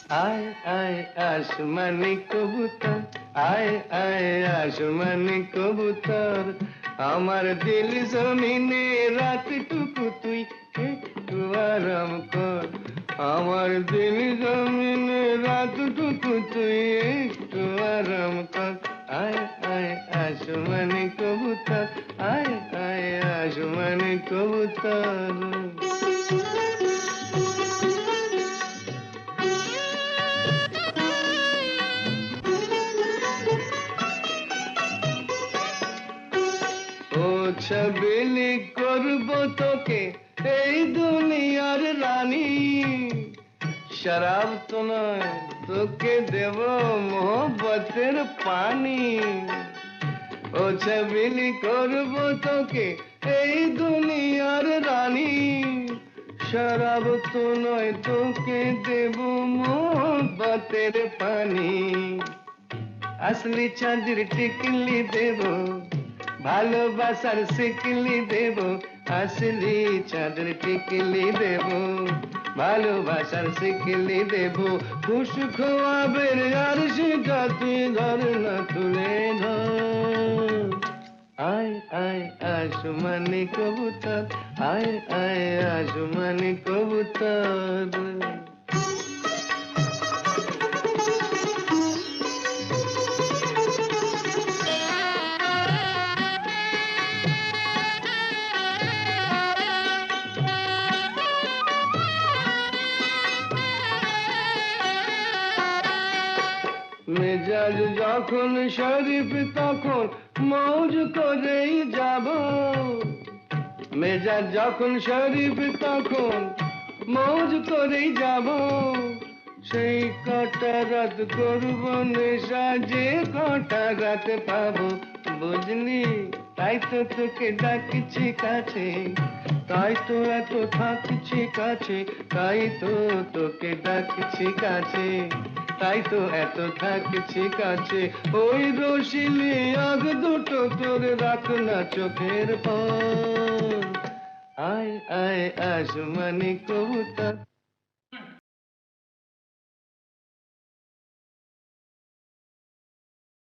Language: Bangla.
आए आए आसमानी कबूतर, आए आए आसमानी कबूतर, আমার দিল জমিনে রাতটুকু তুই একটু আরাম কর। আমার দিল জমিনে রাতটুকু তুই একটু আরাম কর। আয় আয় আসমানি কবুতর, আয় আয় আসমানি কবুতর। ও ছবিলি করব তোকে এই দুনিয়ার রানী, শরাব তো নয় তোকে দেব মোহব্বতের পানি। ও ছবিলি করব তোকে এই দুনিয়ার রানী, শরাব তো নয় তোকে দেব মোহব্বতের পানি। আসলি চাঁদের টিকলি দেব, ভালোবাসার শিকলি দেব। আসলি চাঁদের টিকলি দেব, ভালোবাসার শিকলি দেব। খুশ খোয়াবের আর সেটা তুই ধর না তুলে ধর। আয় আয় আসমানি কবুতর, আয় আয় আসমানি কবুতর। মেজাজ যখন শরীফ তখন মৌজ করেই যাব। মেজাজ যখন শরীফ তখন মৌজ করেই যাব। সেই কটা রাত করব নেশা যে কটা রাত পাবো, বুঝলি? তাই তো তোকে ডাকছি কাছে, তাই তো এত থাকছি কাছে, তাই তো তোকে ডাকছি কাছে, তাই তো এত থাকছি কাছে। ওই রসিলি আগ দুটো তোর রাখ না চোখের পর। আয় আয় আসমানি কবুতর,